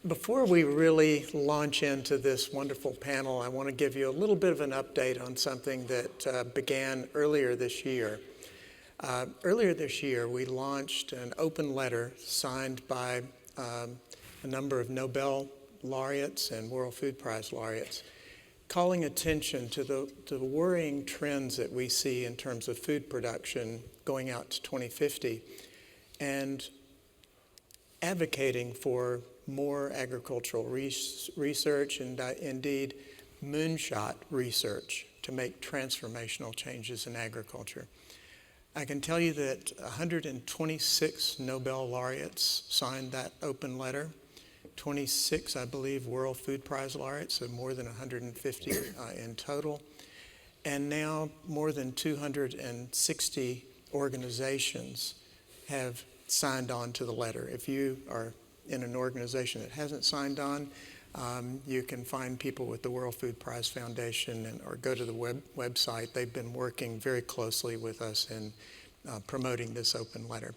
Before we really launch into this wonderful panel, I want to give you a little bit of an update on something that began earlier this year. Earlier this year, we launched an open letter signed by a number of Nobel laureates and World Food Prize laureates, calling attention to the worrying trends that we see in terms of food production going out to 2050, and advocating for more agricultural research and indeed moonshot research to make transformational changes in agriculture. I can tell you that 126 Nobel laureates signed that open letter, 26, I believe, World Food Prize laureates, so more than 150 in total, and now more than 260 organizations have signed on to the letter. If you are in an organization that hasn't signed on, you can find people with the World Food Prize Foundation or go to the website. They've been working very closely with us in promoting this open letter.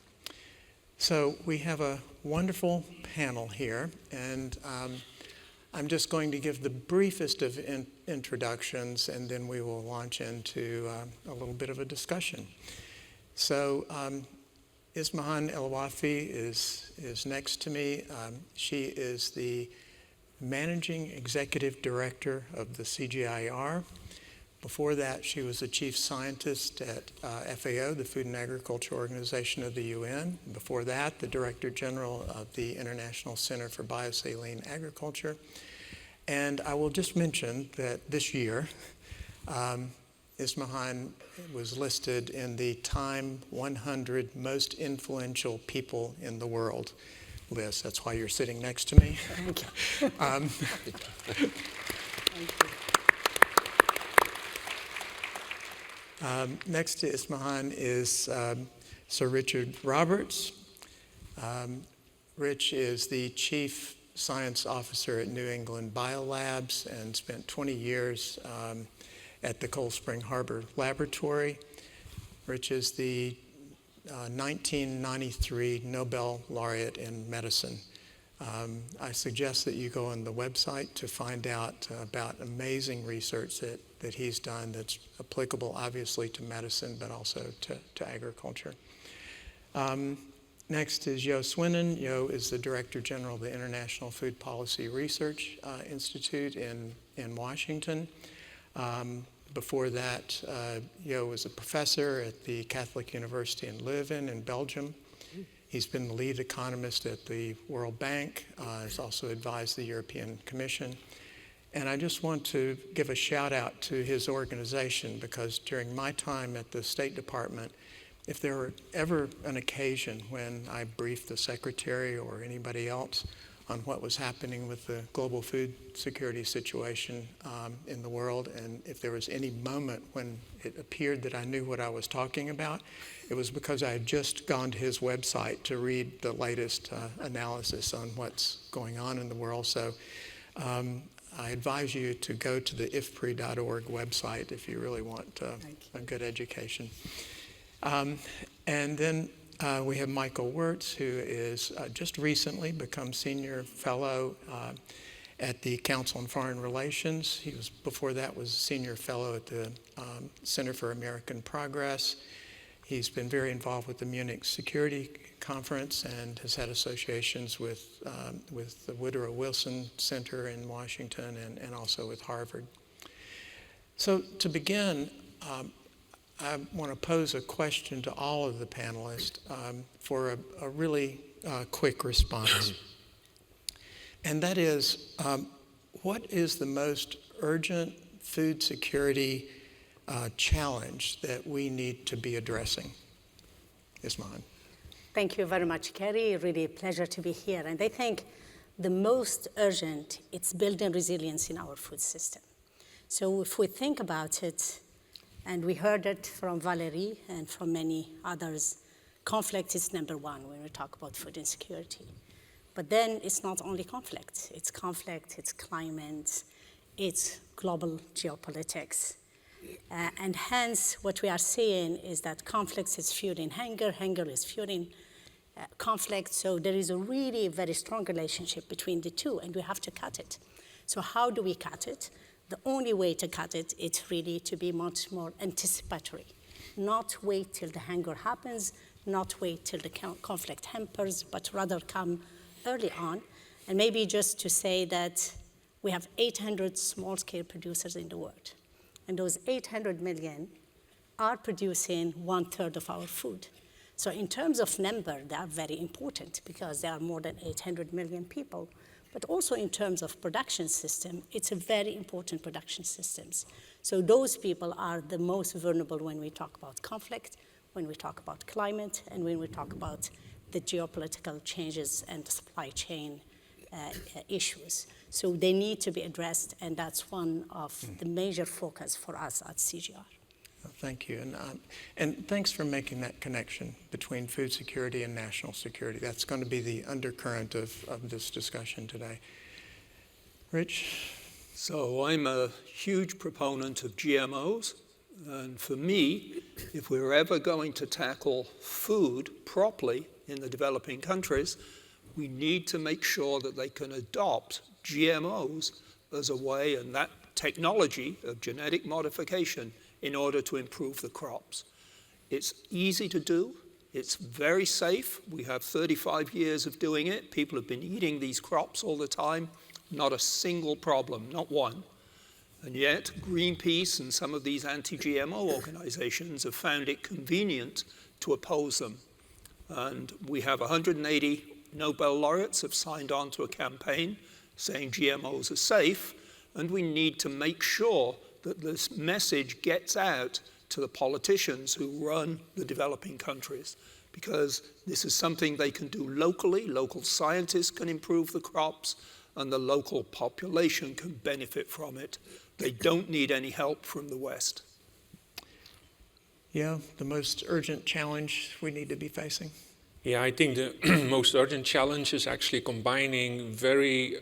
So we have a wonderful panel here, and I'm just going to give the briefest of introductions, and then we will launch into a little bit of a discussion. So Ismahane Elouafi is next to me. She is the Managing Executive Director of the CGIAR. Before that, she was the Chief Scientist at FAO, the Food and Agriculture Organization of the UN. Before that, the Director General of the International Center for Biosaline Agriculture. And I will just mention that this year, Ismahane was listed in the Time 100 Most Influential People in the World list. That's why you're sitting next to me. Thank you. Thank you. Next to Ismahane is Sir Richard Roberts. Rich is the Chief Science Officer at New England BioLabs and spent 20 years at the Cold Spring Harbor Laboratory. Rich is the 1993 Nobel Laureate in Medicine. I suggest that you go on the website to find out about amazing research that he's done that's applicable obviously to medicine but also to agriculture. Next is Jo Swinnen. Jo is the Director General of the International Food Policy Research Institute in Washington. Before that, Jo was a professor at the Catholic University in Leuven in Belgium. He's been the lead economist at the World Bank. He's also advised the European Commission. And I just want to give a shout out to his organization, because during my time at the State Department, if there were ever an occasion when I briefed the secretary or anybody else on what was happening with the global food security situation in the world, and if there was any moment when it appeared that I knew what I was talking about, it was because I had just gone to his website to read the latest analysis on what's going on in the world. So I advise you to go to the ifpri.org website if you really want a good education. And then we have Michael Werz, who is just recently become Senior Fellow at the Council on Foreign Relations. He was, before that, was Senior Fellow at the Center for American Progress. He's been very involved with the Munich Security Conference and has had associations with the Woodrow Wilson Center in Washington and also with Harvard. So to begin, I want to pose a question to all of the panelists for a really quick response. And that is, what is the most urgent food security challenge that we need to be addressing? Ismahane. Thank you very much, Cary. Really a pleasure to be here. And I think the most urgent, it's building resilience in our food system. So if we think about it, and we heard it from Valerie and from many others, conflict is number one when we talk about food insecurity. But then it's not only conflict, it's climate, it's global geopolitics. And hence, what we are seeing is that conflict is fueling hunger, hunger is fueling conflict. So there is a really very strong relationship between the two, and we have to cut it. So how do we cut it? The only way to cut it is really to be much more anticipatory. Not wait till the hunger happens, not wait till the conflict hampers, but rather come early on. And maybe just to say that we have 800 small-scale producers in the world. And those 800 million are producing 1/3 of our food. So in terms of number, they are very important because there are more than 800 million people. But also in terms of production system, it's a very important production systems. So those people are the most vulnerable when we talk about conflict, when we talk about climate, and when we talk about the geopolitical changes and the supply chain issues. So they need to be addressed, and that's one of the major focus for us at CGIAR. Thank you, and thanks for making that connection between food security and national security. That's going to be the undercurrent of this discussion today. Rich? So I'm a huge proponent of GMOs, and for me, if we're ever going to tackle food properly in the developing countries, we need to make sure that they can adopt GMOs as a way, and that technology of genetic modification, in order to improve the crops. It's easy to do. It's very safe. We have 35 years of doing it. People have been eating these crops all the time. Not a single problem, not one. And yet, Greenpeace and some of these anti-GMO organizations have found it convenient to oppose them. And we have 180 Nobel laureates have signed on to a campaign saying GMOs are safe, and we need to make sure that this message gets out to the politicians who run the developing countries, because this is something they can do locally. Local scientists can improve the crops, and the local population can benefit from it. They don't need any help from the West. Yeah, the most urgent challenge we need to be facing. Yeah, I think the most urgent challenge is actually combining very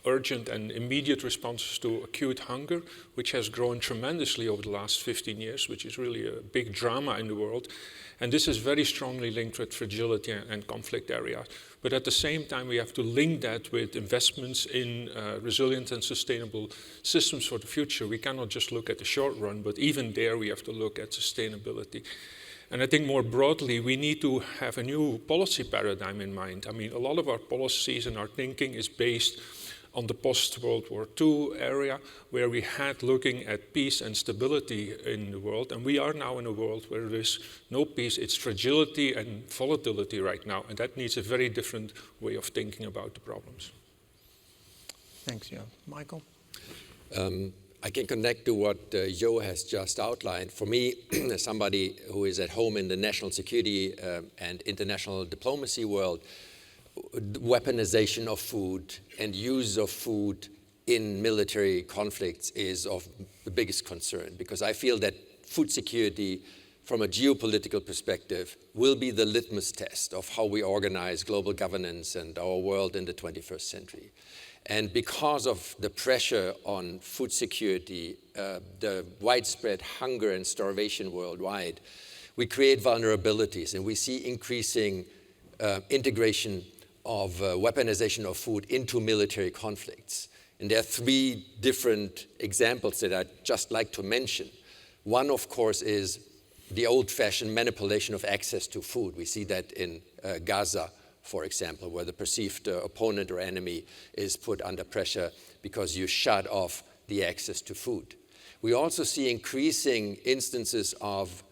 urgent and immediate responses to acute hunger, which has grown tremendously over the last 15 years, which is really a big drama in the world. And this is very strongly linked with fragility and conflict areas. But at the same time, we have to link that with investments in resilient and sustainable systems for the future. We cannot just look at the short run, but even there we have to look at sustainability. And I think more broadly, we need to have a new policy paradigm in mind. I mean, a lot of our policies and our thinking is based on the post-World War II area, where we had looking at peace and stability in the world. And we are now in a world where there is no peace, it's fragility and volatility right now. And that needs a very different way of thinking about the problems. Thanks, Johan. Michael? I can connect to what Jo has just outlined. For me, as somebody who is at home in the national security and international diplomacy world, weaponization of food and use of food in military conflicts is of the biggest concern, because I feel that food security from a geopolitical perspective will be the litmus test of how we organize global governance and our world in the 21st century. And because of the pressure on food security, the widespread hunger and starvation worldwide, we create vulnerabilities, and we see increasing integration of weaponization of food into military conflicts. And there are three different examples that I'd just like to mention. One, of course, is the old-fashioned manipulation of access to food. We see that in Gaza, for example, where the perceived opponent or enemy is put under pressure because you shut off the access to food. We also see increasing instances of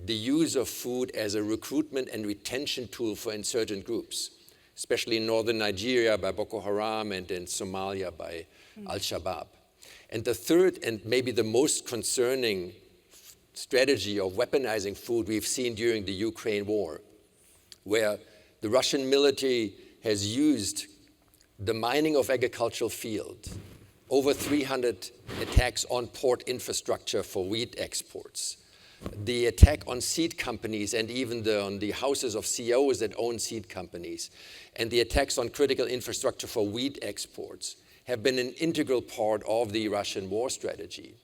the use of food as a recruitment and retention tool for insurgent groups, especially in northern Nigeria by Boko Haram and in Somalia by Al-Shabaab. And the third, and maybe the most concerning strategy of weaponizing food we've seen during the Ukraine war, where the Russian military has used the mining of agricultural fields, over 300 attacks on port infrastructure for wheat exports, the attack on seed companies and even on the houses of CEOs that own seed companies, and the attacks on critical infrastructure for wheat exports have been an integral part of the Russian war strategy.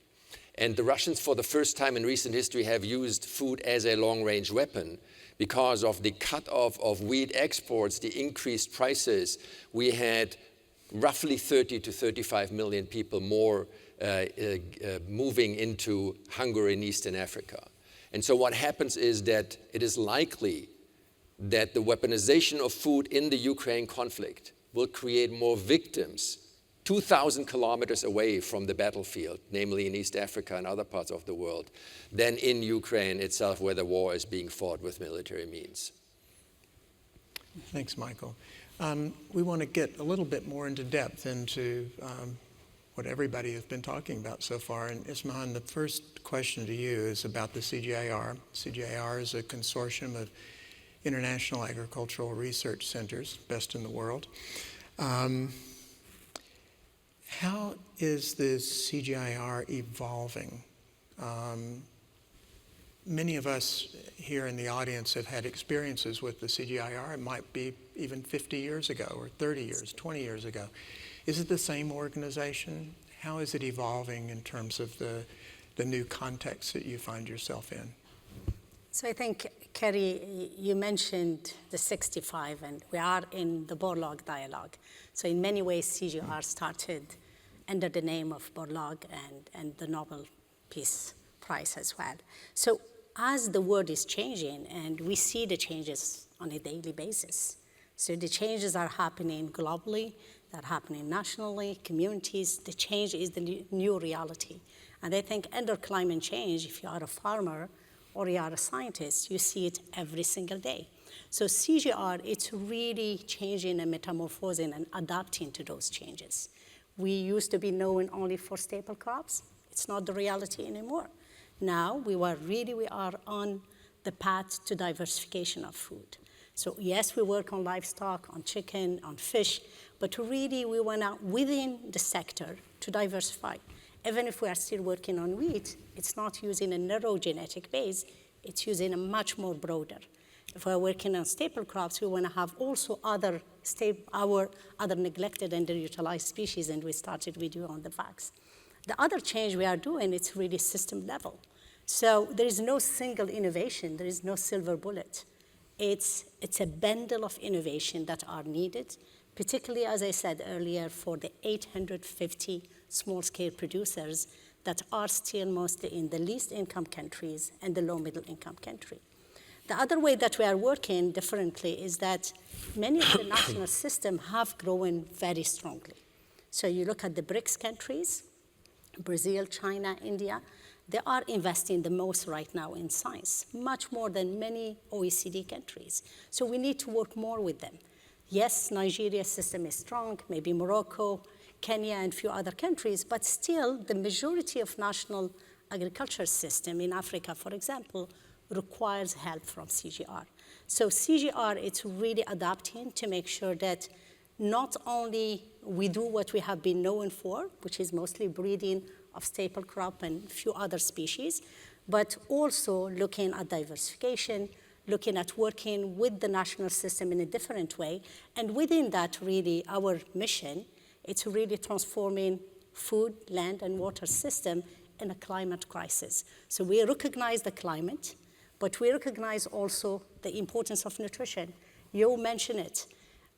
And the Russians, for the first time in recent history, have used food as a long-range weapon, because of the cut-off of wheat exports, the increased prices, we had roughly 30 to 35 million people more moving into hunger in Eastern Africa. And so what happens is that it is likely that the weaponization of food in the Ukraine conflict will create more victims 2,000 kilometers away from the battlefield, namely in East Africa and other parts of the world, than in Ukraine itself, where the war is being fought with military means. Thanks, Michael. We want to get a little bit more into depth into what everybody has been talking about so far. And Ismahane, the first question to you is about the CGIAR. CGIAR is a consortium of international agricultural research centers, best in the world. How is the CGIAR evolving? Many of us here in the audience have had experiences with the CGIAR. It might be even 50 years ago or 30 years, 20 years ago. Is it the same organization? How is it evolving in terms of the new context that you find yourself in? So I think, Cary, you mentioned the 65, and we are in the Borlaug dialogue. So in many ways, CGIAR started under the name of Borlaug and the Nobel Peace Prize as well. So as the world is changing, and we see the changes on a daily basis. So the changes are happening globally, they're happening nationally, communities. The change is the new reality. And I think under climate change, if you are a farmer or you are a scientist, you see it every single day. So CGIAR, it's really changing and metamorphosing and adapting to those changes. We used to be known only for staple crops. It's not the reality anymore. Now we are on the path to diversification of food. So yes, we work on livestock, on chicken, on fish, but really we want to, within the sector, to diversify. Even if we are still working on wheat, it's not using a narrow genetic base, it's using a much more broader. If we're working on staple crops, we want to have also other neglected and underutilized species, and we started with you on the facts. The other change we are doing, it's really system level. So there is no single innovation, there is no silver bullet. It's a bundle of innovation that are needed, particularly, as I said earlier, for the 850 small-scale producers that are still mostly in the least income countries and the low middle income country. The other way that we are working differently is that many of the national systems have grown very strongly. So you look at the BRICS countries, Brazil, China, India, they are investing the most right now in science, much more than many OECD countries. So we need to work more with them. Yes, Nigeria's system is strong, maybe Morocco, Kenya, and a few other countries, but still the majority of national agriculture system in Africa, for example, requires help from CGIAR. So CGIAR, it's really adapting to make sure that not only we do what we have been known for, which is mostly breeding of staple crop and a few other species, but also looking at diversification, looking at working with the national system in a different way. And within that, really, our mission, it's really transforming food, land, and water system in a climate crisis. So we recognize the climate, but we recognize also the importance of nutrition. You mentioned it.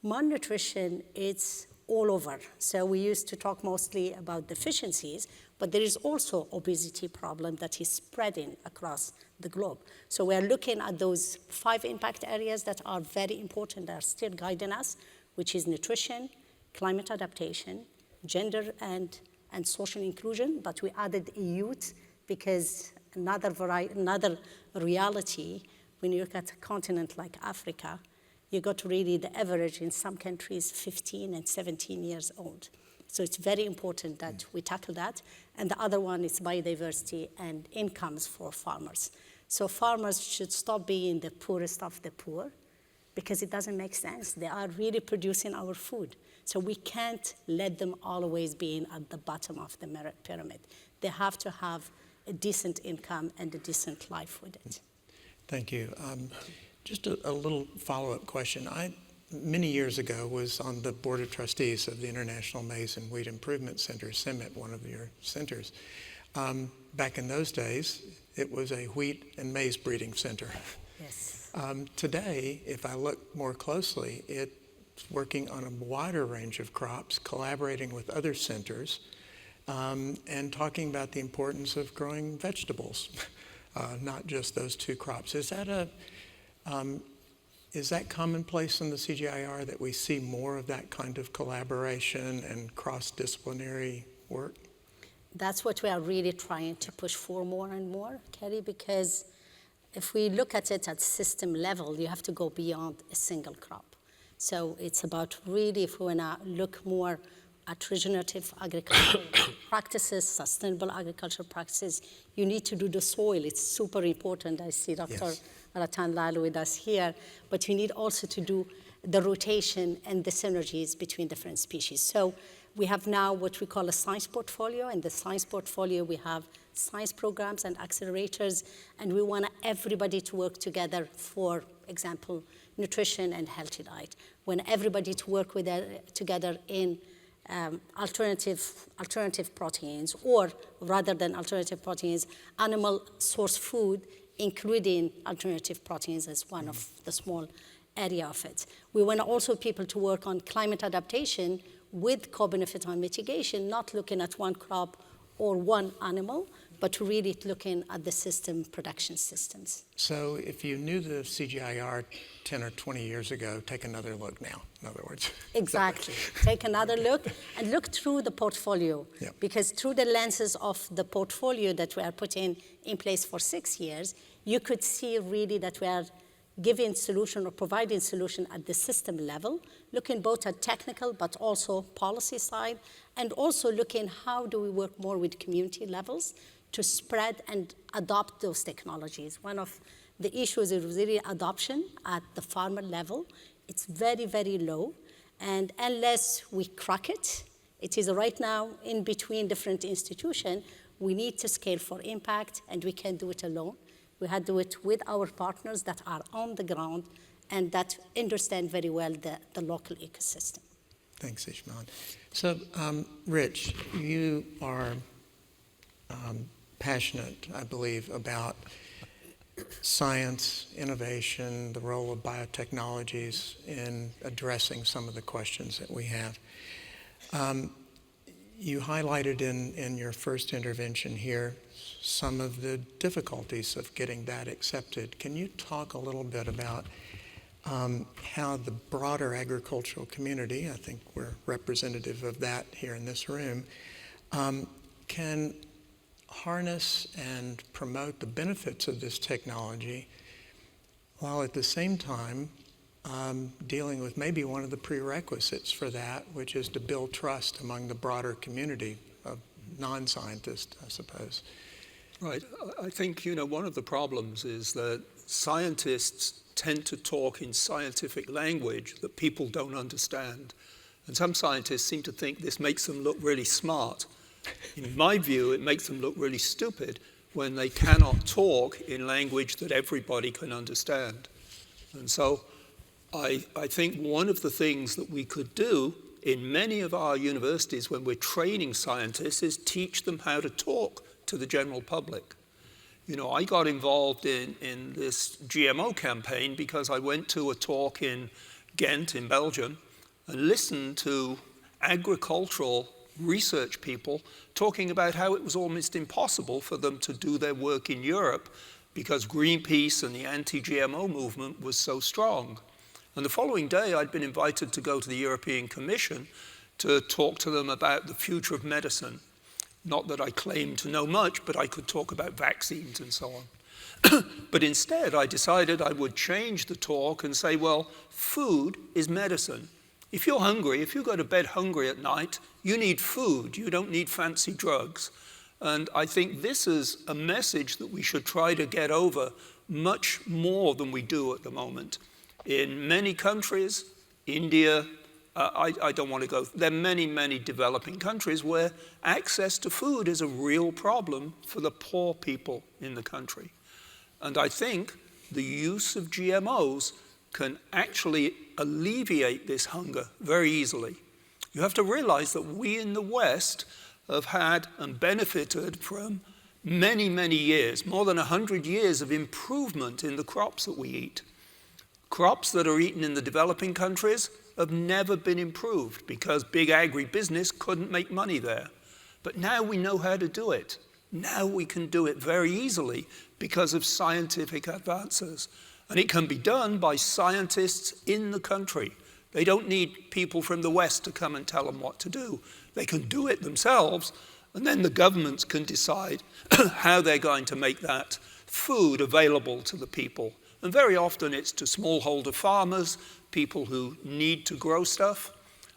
Malnutrition, it's all over. So we used to talk mostly about deficiencies, but there is also obesity problem that is spreading across the globe. So we are looking at those 5 impact areas that are very important, that are still guiding us, which is nutrition, climate adaptation, gender and social inclusion, but we added youth because another reality, when you look at a continent like Africa, you got really the average in some countries 15 and 17 years old. So it's very important that we tackle that. And the other one is biodiversity and incomes for farmers. So farmers should stop being the poorest of the poor because it doesn't make sense. They are really producing our food. So we can't let them always be at the bottom of the pyramid. They have to have a decent income and a decent life with it. Thank you. Just a little follow-up question. I, many years ago, was on the board of trustees of the International Maize and Wheat Improvement Center, CIMMYT, one of your centers. Back in those days, it was a wheat and maize breeding center. Yes. Today, if I look more closely, it's working on a wider range of crops, collaborating with other centers, and talking about the importance of growing vegetables, not just those two crops. Is that commonplace in the CGIAR, that we see more of that kind of collaboration and cross-disciplinary work? That's what we are really trying to push for more and more, Cary, because if we look at it at system level, you have to go beyond a single crop. So it's about really, if we want to look more at regenerative agricultural practices, sustainable agricultural practices, you need to do the soil. It's super important. I see Dr. Ratan Lal with us here, but you need also to do the rotation and the synergies between different species. So we have now what we call a science portfolio. In the science portfolio, we have science programs and accelerators, and we want everybody to work together, for example, nutrition and healthy diet. We want everybody to work together in alternative proteins, or rather than alternative proteins, animal source food, including alternative proteins as one of the small area of it. We want also people to work on climate adaptation with co-benefiting mitigation, not looking at one crop or one animal, but really looking at the system, production systems. So if you knew the CGIAR 10 or 20 years ago, take another look now, in other words. Exactly. Take another look and look through the portfolio. Yep. Because through the lenses of the portfolio that we are putting in place for 6 years, you could see really that we are giving solution or providing solution at the system level, looking both at technical but also policy side, and also looking how do we work more with community levels to spread and adopt those technologies. One of the issues is really adoption at the farmer level. It's very, very low, and unless we crack it, it is right now in between different institutions. We need to scale for impact, and we can't do it alone. We had to do it with our partners that are on the ground and that understand very well the local ecosystem. Thanks, Ismahane. So, Rich, you are passionate, I believe, about science, innovation, the role of biotechnologies in addressing some of the questions that we have. You highlighted in your first intervention here some of the difficulties of getting that accepted. Can you talk a little bit about how the broader agricultural community, I think we're representative of that here in this room, can harness and promote the benefits of this technology while at the same time dealing with maybe one of the prerequisites for that, which is to build trust among the broader community of non-scientists, I suppose. Right. I think, one of the problems is that scientists tend to talk in scientific language that people don't understand. And some scientists seem to think this makes them look really smart. In my view, it makes them look really stupid when they cannot talk in language that everybody can understand. And so I think one of the things that we could do in many of our universities when we're training scientists is teach them how to talk to the general public. I got involved in this GMO campaign because I went to a talk in Ghent in Belgium and listened to agricultural research people talking about how it was almost impossible for them to do their work in Europe because Greenpeace and the anti-GMO movement was so strong. And the following day, I'd been invited to go to the European Commission to talk to them about the future of medicine. Not that I claimed to know much, but I could talk about vaccines and so on. But instead, I decided I would change the talk and say, well, food is medicine. If you're hungry, if you go to bed hungry at night, you need food. You don't need fancy drugs. And I think this is a message that we should try to get over much more than we do at the moment. In many countries, India, I don't want to go, there are many, many developing countries where access to food is a real problem for the poor people in the country. And I think the use of GMOs can actually alleviate this hunger very easily. You have to realize that we in the West have had and benefited from many, many years, more than 100 years of improvement in the crops that we eat. Crops that are eaten in the developing countries have never been improved because big agribusiness couldn't make money there. But now we know how to do it. Now we can do it very easily because of scientific advances. And it can be done by scientists in the country. They don't need people from the West to come and tell them what to do. They can do it themselves, and then the governments can decide how they're going to make that food available to the people. And very often it's to smallholder farmers, people who need to grow stuff.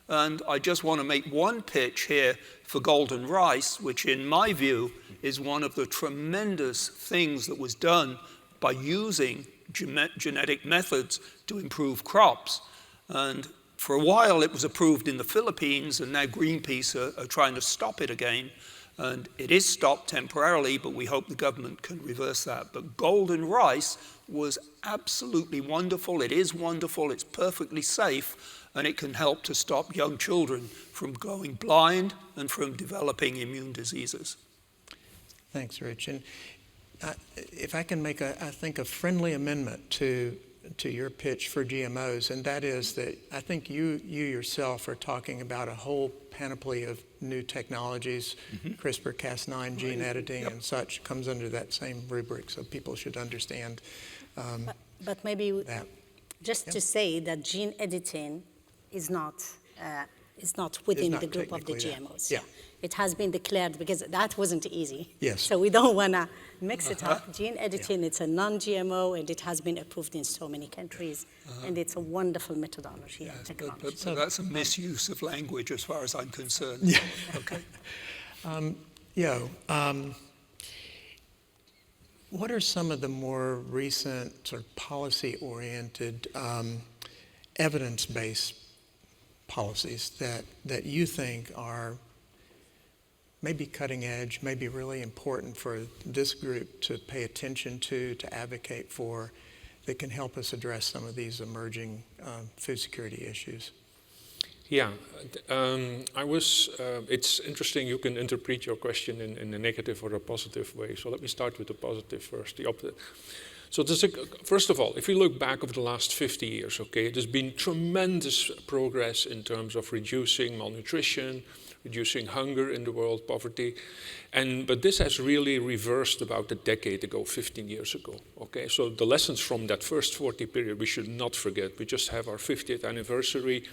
And I just want to make one pitch here for golden rice, which in my view is one of the tremendous things that was done by using genetic methods to improve crops. And for a while it was approved in the Philippines, and now Greenpeace are trying to stop it again. And it is stopped temporarily, but we hope the government can reverse that. But golden rice was absolutely wonderful. It is wonderful, it's perfectly safe, and it can help to stop young children from going blind and from developing immune diseases. Thanks, Rich. And if I can make, I think, a friendly amendment to your pitch for GMOs, and that is that I think you yourself are talking about a whole panoply of new technologies. CRISPR-Cas9 gene editing and such comes under that same rubric, so people should understand but maybe that. just to say that gene editing is not within not the group of the technically that. GMOs. Yeah. It has been declared because that wasn't easy. Yes. So we don't want to mix it up. Gene editing, it's a non-GMO, and it has been approved in so many countries, and it's a wonderful methodology and technology. But that's a misuse of language as far as I'm concerned. Yeah. Okay. What are some of the more recent sort of policy-oriented, evidence-based policies that you think are maybe cutting edge, maybe really important for this group to pay attention to advocate for, that can help us address some of these emerging food security issues? Yeah, it's interesting you can interpret your question in a negative or a positive way. So let me start with the positive first, the opposite. So first of all, if we look back over the last 50 years, okay, there's been tremendous progress in terms of reducing malnutrition, reducing hunger in the world, poverty. But this has really reversed about a decade ago, 15 years ago. Okay, so the lessons from that first 40 period we should not forget. We just have our 50th anniversary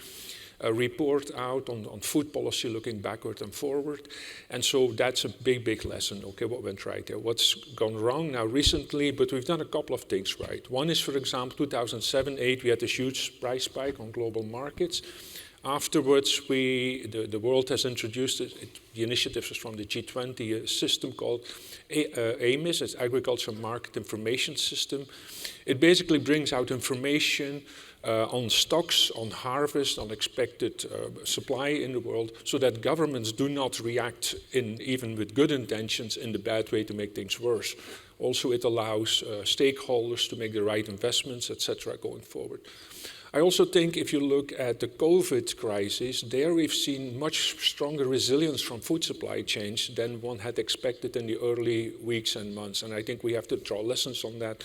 report out on food policy, looking backward and forward. And so that's a big, big lesson. Okay, what went right there? What's gone wrong now recently? But we've done a couple of things right. One is, for example, 2007-08, we had this huge price spike on global markets. Afterwards, the world has introduced the initiatives from the G20, a system called AMIS, it's Agriculture Market Information System. It basically brings out information on stocks, on harvest, on expected supply in the world, so that governments do not react, even with good intentions, in the bad way to make things worse. Also, it allows stakeholders to make the right investments, etc., going forward. I also think if you look at the COVID crisis, there we've seen much stronger resilience from food supply chains than one had expected in the early weeks and months. And I think we have to draw lessons on that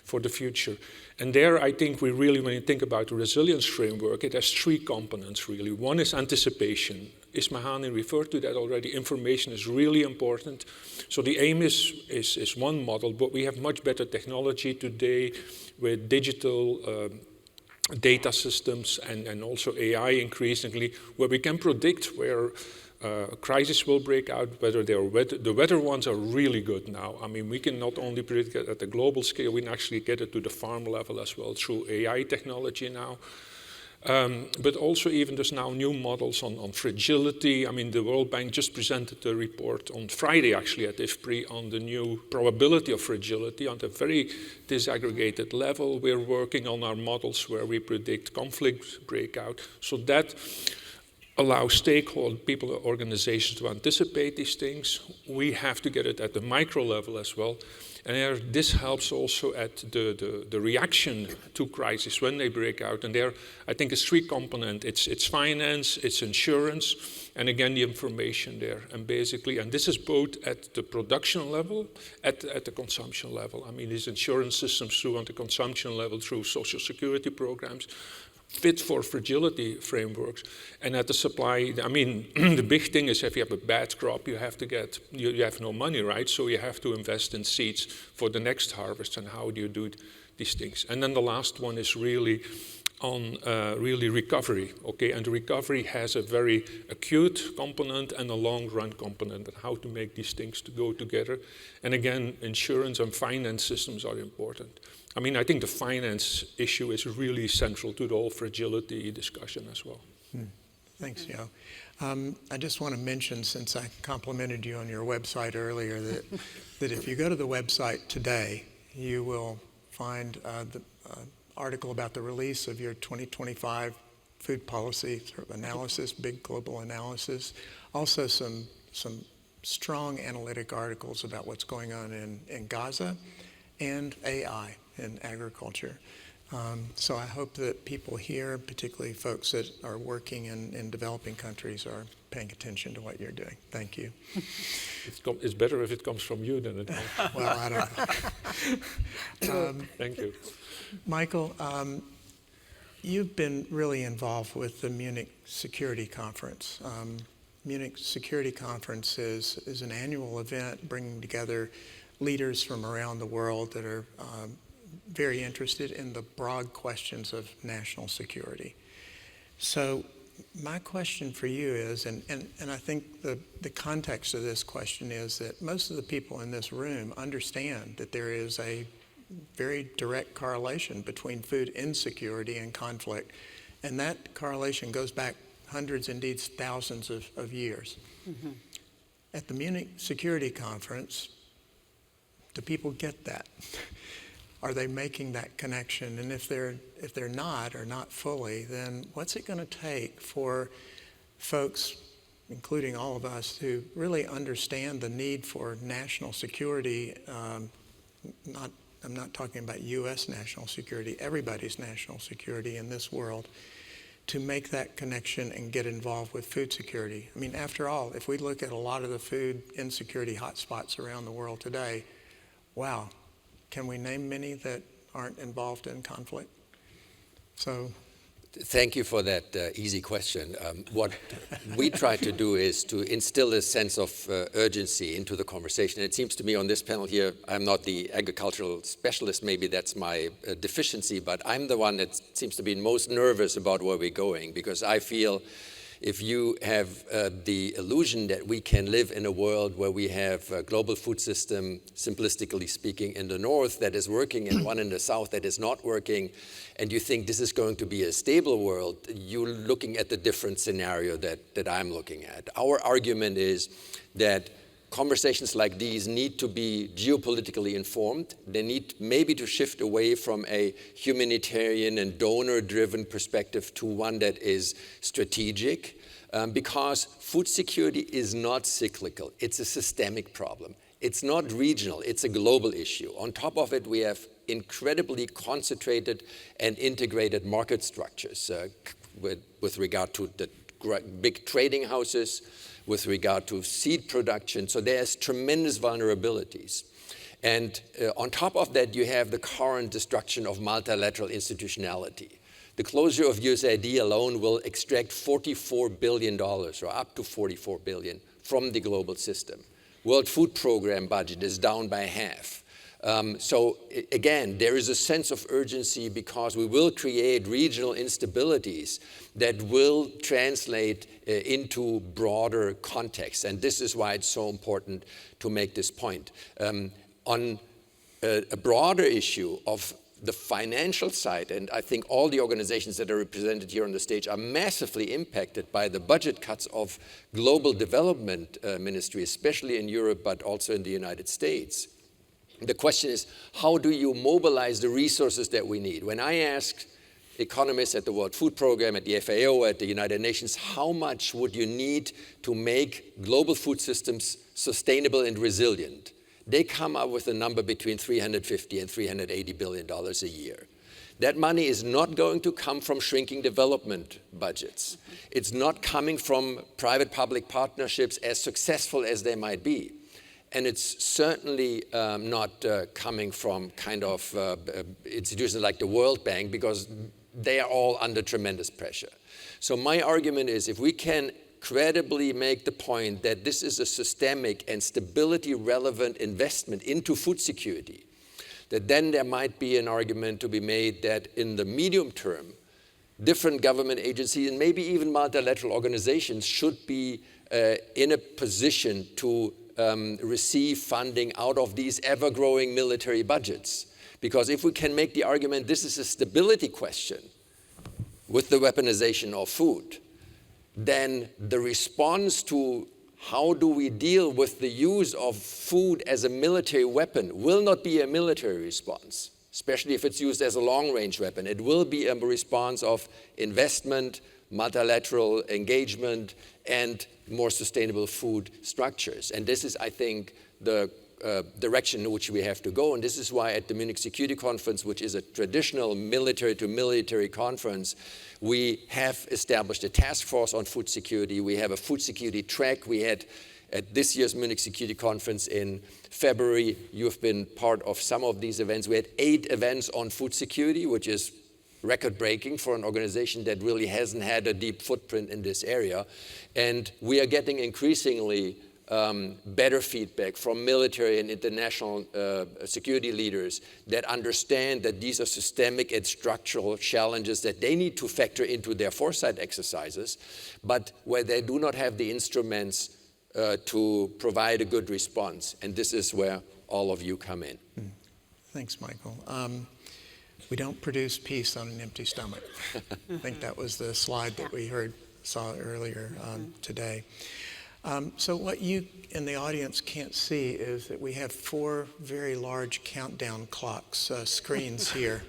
for the future. And there I think we really, when you think about the resilience framework, it has three components really. One is anticipation. Ismahane referred to that already. Information is really important. So the aim is one model, but we have much better technology today with digital data systems and also AI increasingly, where we can predict where a crisis will break out, whether the weather ones are really good now. I mean, we can not only predict it at the global scale, we can actually get it to the farm level as well through AI technology now. But also even there's now new models on fragility. I mean, the World Bank just presented a report on Friday actually at IFPRI on the new probability of fragility on a very disaggregated level. We're working on our models where we predict conflict breakout. So that allow stakeholder people or organizations to anticipate these things. We have to get it at the micro level as well. And this helps also at the reaction to crises when they break out. And there, I think it's three components. It's finance, it's insurance, and again, the information there. And basically, and this is both at the production level, at the consumption level. I mean, these insurance systems through on the consumption level, through social security programs, fit for fragility frameworks. And at the supply, I mean, the big thing is if you have a bad crop, you have to get, you have no money, right? So you have to invest in seeds for the next harvest, and how do you do these things? And then the last one is really on really recovery, okay? And the recovery has a very acute component and a long-run component, and how to make these things to go together. And again, insurance and finance systems are important. I mean, I think the finance issue is really central to the whole fragility discussion as well. Thanks, Joe. I just want to mention, since I complimented you on your website earlier, that if you go to the website today, you will find the article about the release of your 2025 food policy sort of analysis, big global analysis. Also some strong analytic articles about what's going on in Gaza and AI in agriculture. So I hope that people here, particularly folks that are working in developing countries, are paying attention to what you're doing. Thank you. It's better if it comes from you than it comes. Well, I don't know. Thank you. Michael, you've been really involved with the Munich Security Conference. Munich Security Conference is an annual event bringing together leaders from around the world that are very interested in the broad questions of national security. So my question for you is, and I think the context of this question is that most of the people in this room understand that there is a very direct correlation between food insecurity and conflict, and that correlation goes back hundreds, indeed thousands of years. Mm-hmm. At the Munich Security Conference, do people get that? Are they making that connection? And if they're not, or not fully, then what's it going to take for folks, including all of us, to really understand the need for national security? I'm not talking about U.S. national security, everybody's national security in this world, to make that connection and get involved with food security. I mean, after all, if we look at a lot of the food insecurity hotspots around the world today, wow, can we name many that aren't involved in conflict? So, thank you for that easy question. What we try to do is to instill a sense of urgency into the conversation. It seems to me on this panel here, I'm not the agricultural specialist, maybe that's my deficiency, but I'm the one that seems to be most nervous about where we're going, because I feel if you have the illusion that we can live in a world where we have a global food system, simplistically speaking, in the north that is working and one in the south that is not working, and you think this is going to be a stable world, you're looking at the different scenario that I'm looking at. Our argument is that conversations like these need to be geopolitically informed. They need maybe to shift away from a humanitarian and donor-driven perspective to one that is strategic, because food security is not cyclical. It's a systemic problem. It's not regional. It's a global issue. On top of it, we have incredibly concentrated and integrated market structures with regard to the big trading houses, with regard to seed production. So there's tremendous vulnerabilities. And on top of that, you have the current destruction of multilateral institutionality. The closure of USAID alone will extract $44 billion, or up to $44 billion, from the global system. World Food Program budget is down by half. So again, there is a sense of urgency because we will create regional instabilities that will translate into broader contexts. And this is why it's so important to make this point. On a broader issue of the financial side, and I think all the organizations that are represented here on the stage are massively impacted by the budget cuts of global development ministry, especially in Europe, but also in the United States. The question is, how do you mobilize the resources that we need? When I ask economists at the World Food Program, at the FAO, at the United Nations, how much would you need to make global food systems sustainable and resilient? They come up with a number between $350 and $380 billion a year. That money is not going to come from shrinking development budgets. It's not coming from private-public partnerships, as successful as they might be. And it's certainly not coming from kind of institutions like the World Bank, because they are all under tremendous pressure. So my argument is, if we can credibly make the point that this is a systemic and stability-relevant investment into food security, that then there might be an argument to be made that in the medium term, different government agencies and maybe even multilateral organizations should be in a position to receive funding out of these ever-growing military budgets. Because if we can make the argument this is a stability question with the weaponization of food, then the response to how do we deal with the use of food as a military weapon will not be a military response, especially if it's used as a long-range weapon. It will be a response of investment, multilateral engagement, and more sustainable food structures. And this is, I think, the direction in which we have to go. And this is why at the Munich Security Conference, which is a traditional military-to-military conference, we have established a task force on food security. We have a food security track. We had, at this year's Munich Security Conference in February, you've been part of some of these events. We had 8 events on food security, which is record-breaking for an organization that really hasn't had a deep footprint in this area. And we are getting increasingly better feedback from military and international security leaders that understand that these are systemic and structural challenges that they need to factor into their foresight exercises, but where they do not have the instruments to provide a good response. And this is where all of you come in. Thanks, Michael. We don't produce peace on an empty stomach. I think that was the slide that we saw earlier today. So what you in the audience can't see is that we have 4 very large countdown clocks, screens here.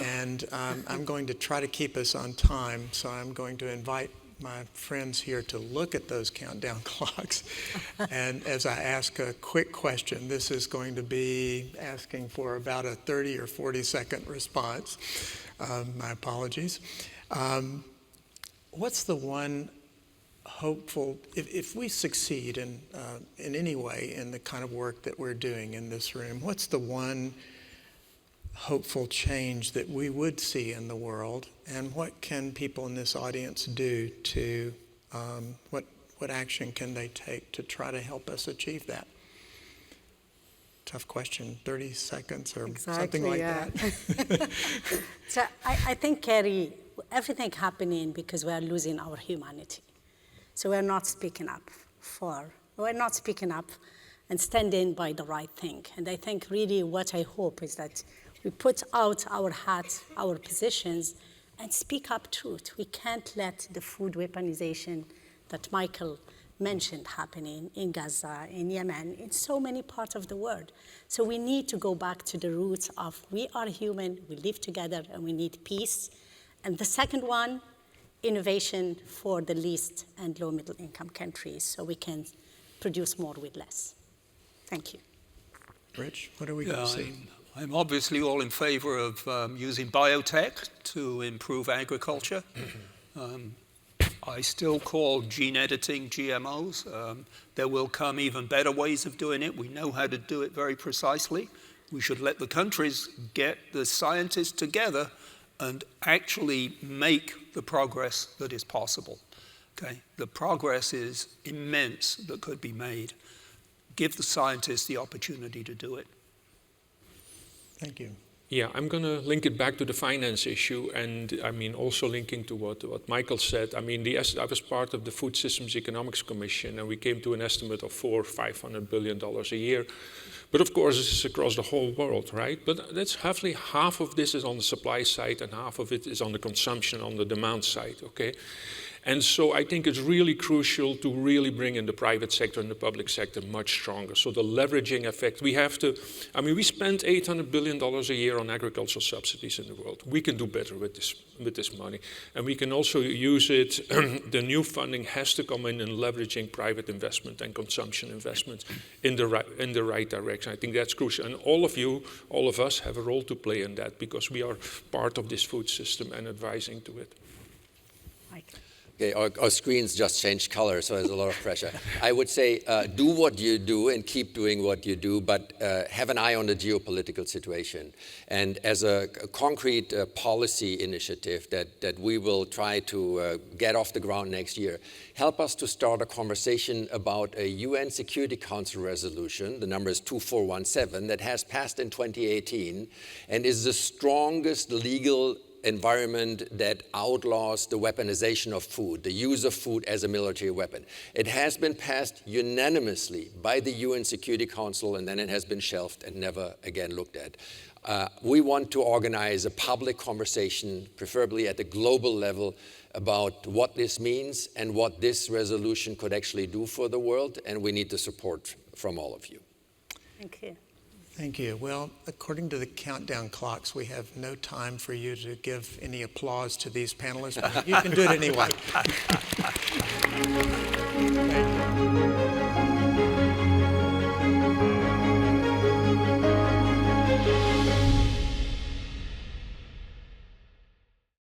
And I'm going to try to keep us on time, so I'm going to invite my friends here to look at those countdown clocks. And as I ask a quick question, this is going to be asking for about a 30 or 40 second response. My apologies. What's the one hopeful, if we succeed in any way in the kind of work that we're doing in this room, what's the one hopeful change that we would see in the world, and what can people in this audience do to, what action can they take to try to help us achieve that? Tough question, 30 seconds or something like that. So I think, Cary, everything happening because we are losing our humanity. So we're not speaking up and standing by the right thing. And I think really what I hope is that we put out our hats, our positions, and speak up truth. We can't let the food weaponization that Michael mentioned happening in Gaza, in Yemen, in so many parts of the world. So we need to go back to the roots of we are human, we live together, and we need peace. And the second one, innovation for the least and low middle income countries so we can produce more with less. Thank you. Rich, what are we going to see? I'm obviously all in favor of using biotech to improve agriculture. I still call gene editing GMOs. There will come even better ways of doing it. We know how to do it very precisely. We should let the countries get the scientists together and actually make the progress that is possible. Okay? The progress is immense that could be made. Give the scientists the opportunity to do it. Thank you. Yeah, I'm going to link it back to the finance issue, and I mean also linking to what Michael said. I mean, I was part of the Food Systems Economics Commission, and we came to an estimate of $400 or $500 billion a year. But of course, this is across the whole world, right? But that's roughly half of this is on the supply side, and half of it is on the consumption, on the demand side, okay? And so I think it's really crucial to really bring in the private sector and the public sector much stronger. So the leveraging effect, we have to, I mean, we spend $800 billion a year on agricultural subsidies in the world. We can do better with this money. And we can also use it, the new funding has to come in leveraging private investment and consumption investment in the right direction. I think that's crucial. And all of us have a role to play in that because we are part of this food system and advising to it. Mike. Okay, our screens just changed color, so there's a lot of pressure. I would say do what you do and keep doing what you do, but have an eye on the geopolitical situation. And as a concrete policy initiative that we will try to get off the ground next year, help us to start a conversation about a UN Security Council resolution, the number is 2417, that has passed in 2018 and is the strongest legal environment that outlaws the weaponization of food, the use of food as a military weapon. It has been passed unanimously by the UN Security Council, and then it has been shelved and never again looked at. We want to organize a public conversation, preferably at the global level, about what this means and what this resolution could actually do for the world, and we need the support from all of you. Thank you. Thank you. Well, according to the countdown clocks, we have no time for you to give any applause to these panelists, but you can do it anyway. Thank you.